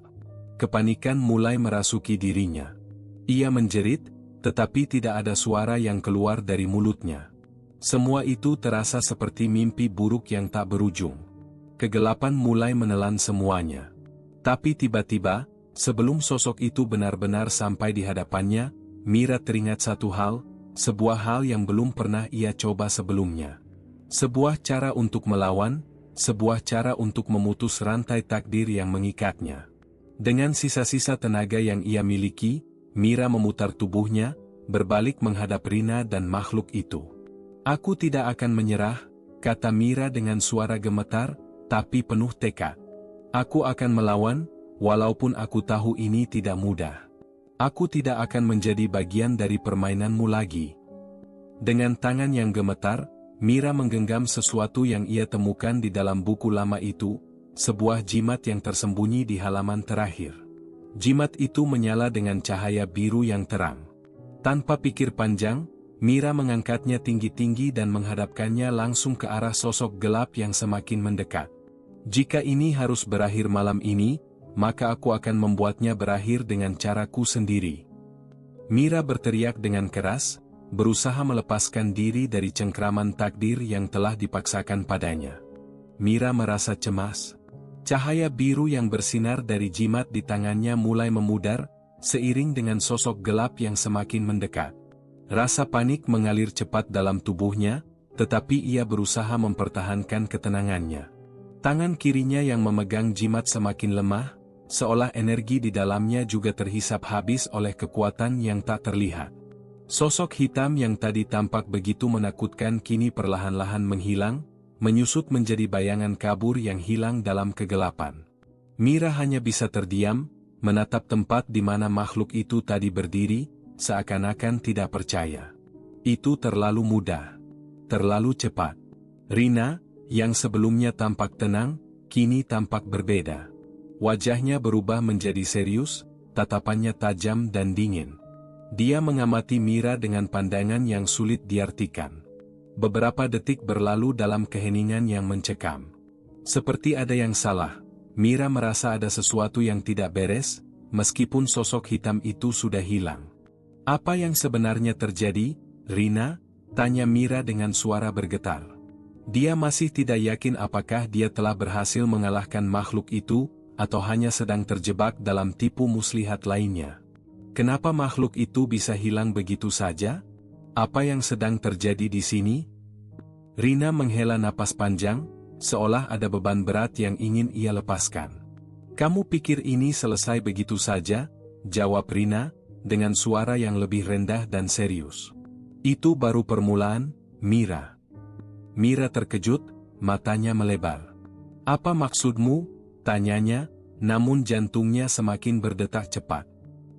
Kepanikan mulai merasuki dirinya. Ia menjerit, tetapi tidak ada suara yang keluar dari mulutnya. Semua itu terasa seperti mimpi buruk yang tak berujung. Kegelapan mulai menelan semuanya. Tapi tiba-tiba, sebelum sosok itu benar-benar sampai di hadapannya, Mira teringat satu hal, sebuah hal yang belum pernah ia coba sebelumnya. Sebuah cara untuk melawan, sebuah cara untuk memutus rantai takdir yang mengikatnya. Dengan sisa-sisa tenaga yang ia miliki, Mira memutar tubuhnya, berbalik menghadap Rina dan makhluk itu. Aku tidak akan menyerah, kata Mira dengan suara gemetar, tapi penuh tekad. Aku akan melawan, walaupun aku tahu ini tidak mudah. Aku tidak akan menjadi bagian dari permainanmu lagi. Dengan tangan yang gemetar, Mira menggenggam sesuatu yang ia temukan di dalam buku lama itu, sebuah jimat yang tersembunyi di halaman terakhir. Jimat itu menyala dengan cahaya biru yang terang. Tanpa pikir panjang, Mira mengangkatnya tinggi-tinggi dan menghadapkannya langsung ke arah sosok gelap yang semakin mendekat. Jika ini harus berakhir malam ini, maka aku akan membuatnya berakhir dengan caraku sendiri. Mira berteriak dengan keras, berusaha melepaskan diri dari cengkraman takdir yang telah dipaksakan padanya. Mira merasa cemas. Cahaya biru yang bersinar dari jimat di tangannya mulai memudar, seiring dengan sosok gelap yang semakin mendekat. Rasa panik mengalir cepat dalam tubuhnya, tetapi ia berusaha mempertahankan ketenangannya. Tangan kirinya yang memegang jimat semakin lemah, seolah energi di dalamnya juga terhisap habis oleh kekuatan yang tak terlihat. Sosok hitam yang tadi tampak begitu menakutkan kini perlahan-lahan menghilang, menyusut menjadi bayangan kabur yang hilang dalam kegelapan. Mira hanya bisa terdiam, menatap tempat di mana makhluk itu tadi berdiri, seakan-akan tidak percaya. Itu terlalu mudah. Terlalu cepat. Rina, yang sebelumnya tampak tenang, kini tampak berbeda. Wajahnya berubah menjadi serius, tatapannya tajam dan dingin. Dia mengamati Mira dengan pandangan yang sulit diartikan. Beberapa detik berlalu dalam keheningan yang mencekam. Seperti ada yang salah, Mira merasa ada sesuatu yang tidak beres, meskipun sosok hitam itu sudah hilang. Apa yang sebenarnya terjadi, Rina? Tanya Mira dengan suara bergetar. Dia masih tidak yakin apakah dia telah berhasil mengalahkan makhluk itu, atau hanya sedang terjebak dalam tipu muslihat lainnya. Kenapa makhluk itu bisa hilang begitu saja? Apa yang sedang terjadi di sini? Rina menghela napas panjang, seolah ada beban berat yang ingin ia lepaskan. Kamu pikir ini selesai begitu saja? Jawab Rina, dengan suara yang lebih rendah dan serius. Itu baru permulaan, Mira. Mira terkejut, matanya melebar. "Apa maksudmu?" tanyanya, namun jantungnya semakin berdetak cepat.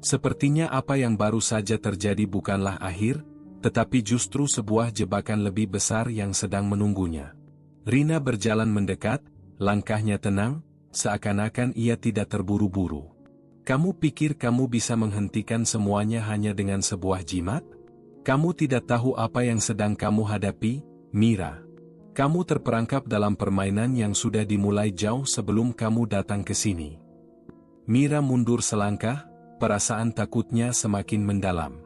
Sepertinya apa yang baru saja terjadi bukanlah akhir, tetapi justru sebuah jebakan lebih besar yang sedang menunggunya. Rina berjalan mendekat, langkahnya tenang, seakan-akan ia tidak terburu-buru. "Kamu pikir kamu bisa menghentikan semuanya hanya dengan sebuah jimat? Kamu tidak tahu apa yang sedang kamu hadapi, Mira. Kamu terperangkap dalam permainan yang sudah dimulai jauh sebelum kamu datang ke sini." Mira mundur selangkah, perasaan takutnya semakin mendalam.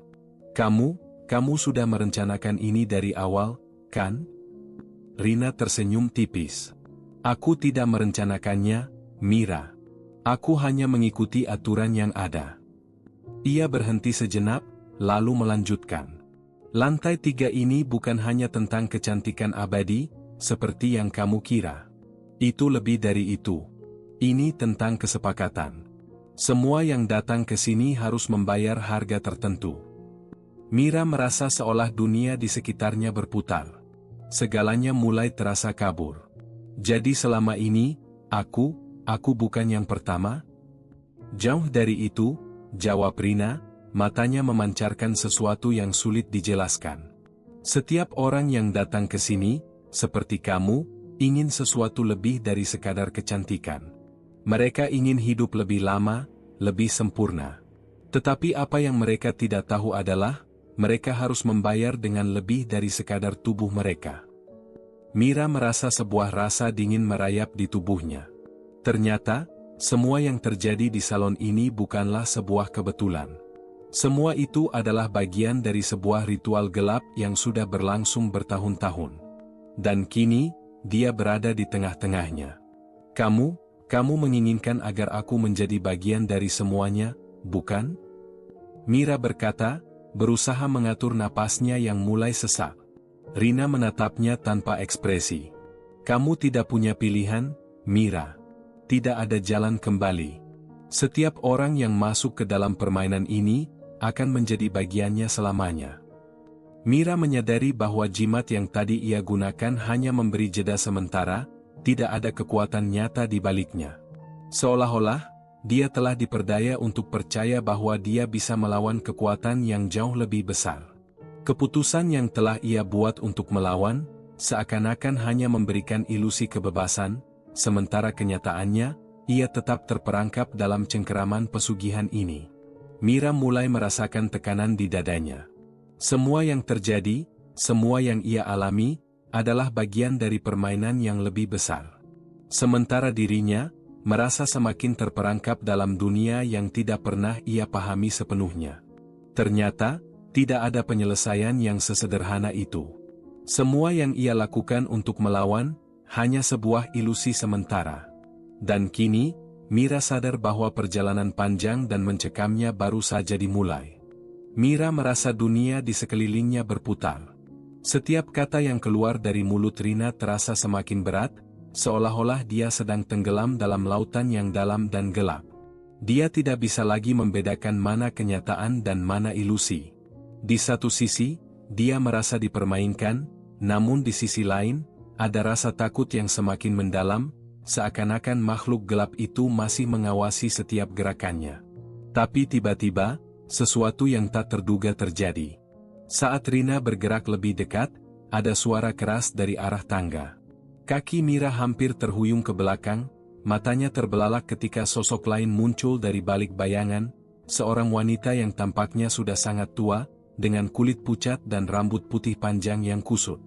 Kamu sudah merencanakan ini dari awal, kan?" Rina tersenyum tipis. "Aku tidak merencanakannya, Mira. Aku hanya mengikuti aturan yang ada." Ia berhenti sejenak, lalu melanjutkan. "Lantai 3 ini bukan hanya tentang kecantikan abadi, seperti yang kamu kira. Itu lebih dari itu. Ini tentang kesepakatan. Semua yang datang ke sini harus membayar harga tertentu." Mira merasa seolah dunia di sekitarnya berputar. Segalanya mulai terasa kabur. "Jadi selama ini, aku bukan yang pertama?" "Jauh dari itu," jawab Rina, matanya memancarkan sesuatu yang sulit dijelaskan. "Setiap orang yang datang ke sini, seperti kamu, ingin sesuatu lebih dari sekadar kecantikan. Mereka ingin hidup lebih lama, lebih sempurna. Tetapi apa yang mereka tidak tahu adalah, mereka harus membayar dengan lebih dari sekadar tubuh mereka." Mira merasa sebuah rasa dingin merayap di tubuhnya. Ternyata, semua yang terjadi di salon ini bukanlah sebuah kebetulan. Semua itu adalah bagian dari sebuah ritual gelap yang sudah berlangsung bertahun-tahun. Dan kini, dia berada di tengah-tengahnya. Kamu menginginkan agar aku menjadi bagian dari semuanya, bukan?" Mira berkata, berusaha mengatur napasnya yang mulai sesak. Rina menatapnya tanpa ekspresi. "Kamu tidak punya pilihan, Mira. Tidak ada jalan kembali. Setiap orang yang masuk ke dalam permainan ini, akan menjadi bagiannya selamanya." Mira menyadari bahwa jimat yang tadi ia gunakan hanya memberi jeda sementara, tidak ada kekuatan nyata di baliknya. Seolah-olah, dia telah diperdaya untuk percaya bahwa dia bisa melawan kekuatan yang jauh lebih besar. Keputusan yang telah ia buat untuk melawan, seakan-akan hanya memberikan ilusi kebebasan, sementara kenyataannya, ia tetap terperangkap dalam cengkeraman pesugihan ini. Mira mulai merasakan tekanan di dadanya. Semua yang terjadi, semua yang ia alami, adalah bagian dari permainan yang lebih besar. Sementara dirinya, merasa semakin terperangkap dalam dunia yang tidak pernah ia pahami sepenuhnya. Ternyata, tidak ada penyelesaian yang sesederhana itu. Semua yang ia lakukan untuk melawan, hanya sebuah ilusi sementara. Dan kini, Mira sadar bahwa perjalanan panjang dan mencekamnya baru saja dimulai. Mira merasa dunia di sekelilingnya berputar. Setiap kata yang keluar dari mulut Rina terasa semakin berat, seolah-olah dia sedang tenggelam dalam lautan yang dalam dan gelap. Dia tidak bisa lagi membedakan mana kenyataan dan mana ilusi. Di satu sisi, dia merasa dipermainkan, namun di sisi lain, ada rasa takut yang semakin mendalam, seakan-akan makhluk gelap itu masih mengawasi setiap gerakannya. Tapi tiba-tiba, sesuatu yang tak terduga terjadi. Saat Rina bergerak lebih dekat, ada suara keras dari arah tangga. Kaki Mira hampir terhuyung ke belakang, matanya terbelalak ketika sosok lain muncul dari balik bayangan, seorang wanita yang tampaknya sudah sangat tua, dengan kulit pucat dan rambut putih panjang yang kusut.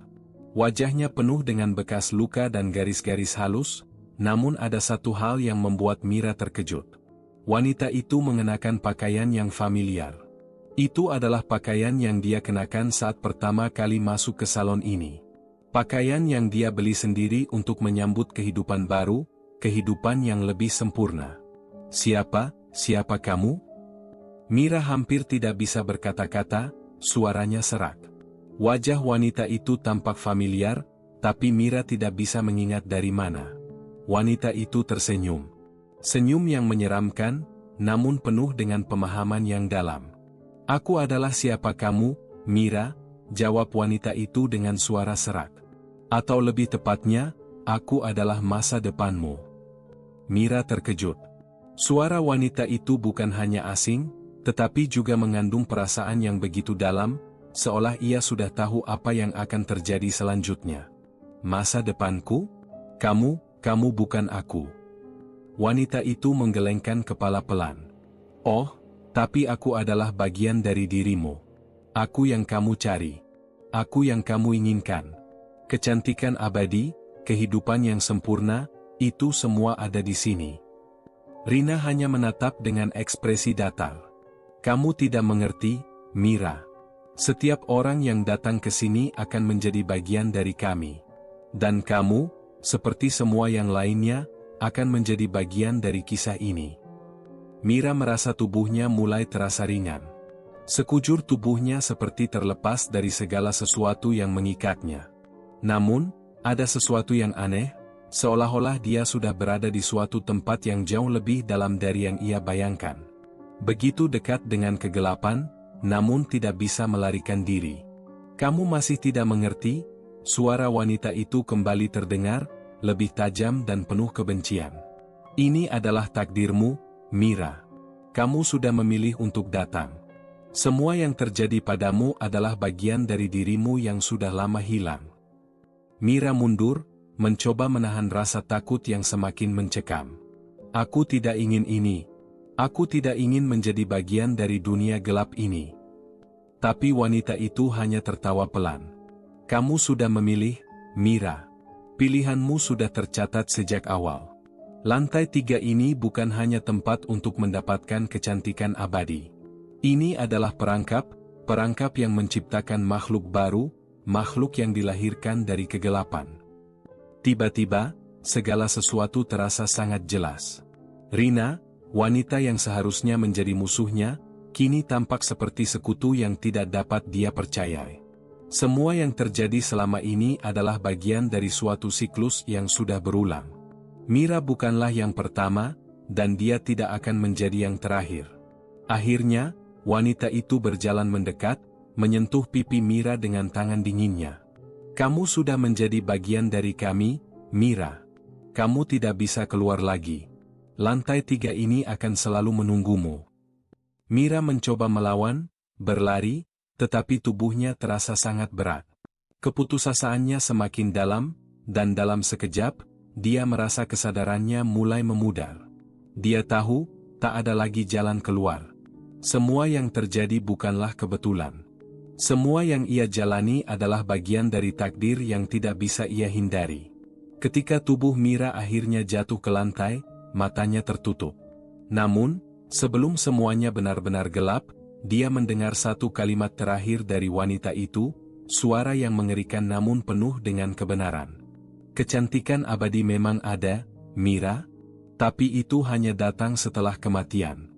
Wajahnya penuh dengan bekas luka dan garis-garis halus, namun ada satu hal yang membuat Mira terkejut. Wanita itu mengenakan pakaian yang familiar. Itu adalah pakaian yang dia kenakan saat pertama kali masuk ke salon ini. Pakaian yang dia beli sendiri untuk menyambut kehidupan baru, kehidupan yang lebih sempurna. Siapa kamu?" Mira hampir tidak bisa berkata-kata, suaranya serak. Wajah wanita itu tampak familiar, tapi Mira tidak bisa mengingat dari mana. Wanita itu tersenyum. Senyum yang menyeramkan, namun penuh dengan pemahaman yang dalam. "Aku adalah siapa kamu, Mira?" jawab wanita itu dengan suara serak. Atau lebih tepatnya, aku adalah masa depanmu. Mira terkejut. Suara wanita itu bukan hanya asing, tetapi juga mengandung perasaan yang begitu dalam, seolah ia sudah tahu apa yang akan terjadi selanjutnya. Masa depanku? Kamu bukan aku. Wanita itu menggelengkan kepala pelan. Oh, tapi aku adalah bagian dari dirimu. Aku yang kamu cari. Aku yang kamu inginkan. Kecantikan abadi, kehidupan yang sempurna, itu semua ada di sini. Rina hanya menatap dengan ekspresi datar. Kamu tidak mengerti, Mira. Setiap orang yang datang ke sini akan menjadi bagian dari kami. Dan kamu, seperti semua yang lainnya, akan menjadi bagian dari kisah ini. Mira merasa tubuhnya mulai terasa ringan. Sekujur tubuhnya seperti terlepas dari segala sesuatu yang mengikatnya. Namun, ada sesuatu yang aneh, seolah-olah dia sudah berada di suatu tempat yang jauh lebih dalam dari yang ia bayangkan. Begitu dekat dengan kegelapan, namun tidak bisa melarikan diri. Kamu masih tidak mengerti? Suara wanita itu kembali terdengar, lebih tajam dan penuh kebencian. Ini adalah takdirmu, Mira. Kamu sudah memilih untuk datang. Semua yang terjadi padamu adalah bagian dari dirimu yang sudah lama hilang. Mira mundur, mencoba menahan rasa takut yang semakin mencekam. Aku tidak ingin ini. Aku tidak ingin menjadi bagian dari dunia gelap ini. Tapi wanita itu hanya tertawa pelan. Kamu sudah memilih, Mira. Pilihanmu sudah tercatat sejak awal. Lantai 3 ini bukan hanya tempat untuk mendapatkan kecantikan abadi. Ini adalah perangkap yang menciptakan makhluk baru, makhluk yang dilahirkan dari kegelapan. Tiba-tiba, segala sesuatu terasa sangat jelas. Rina, wanita yang seharusnya menjadi musuhnya, kini tampak seperti sekutu yang tidak dapat dia percayai. Semua yang terjadi selama ini adalah bagian dari suatu siklus yang sudah berulang. Mira bukanlah yang pertama, dan dia tidak akan menjadi yang terakhir. Akhirnya, wanita itu berjalan mendekat, menyentuh pipi Mira dengan tangan dinginnya. Kamu sudah menjadi bagian dari kami, Mira. Kamu tidak bisa keluar lagi. Lantai 3 ini akan selalu menunggumu. Mira mencoba melawan, berlari, tetapi tubuhnya terasa sangat berat. Keputusasaannya semakin dalam, dan dalam sekejap, dia merasa kesadarannya mulai memudar. Dia tahu, tak ada lagi jalan keluar. Semua yang terjadi bukanlah kebetulan. Semua yang ia jalani adalah bagian dari takdir yang tidak bisa ia hindari. Ketika tubuh Mira akhirnya jatuh ke lantai, matanya tertutup. Namun, sebelum semuanya benar-benar gelap, dia mendengar satu kalimat terakhir dari wanita itu, suara yang mengerikan namun penuh dengan kebenaran. Kecantikan abadi memang ada, Mira, tapi itu hanya datang setelah kematian.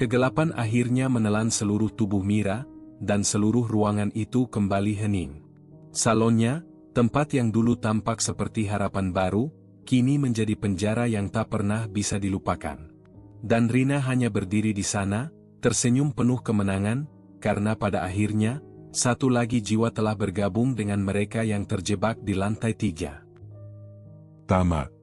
Kegelapan akhirnya menelan seluruh tubuh Mira, dan seluruh ruangan itu kembali hening. Salonnya, tempat yang dulu tampak seperti harapan baru, kini menjadi penjara yang tak pernah bisa dilupakan. Dan Rina hanya berdiri di sana, tersenyum penuh kemenangan, karena pada akhirnya, satu lagi jiwa telah bergabung dengan mereka yang terjebak di lantai 3. Tamat.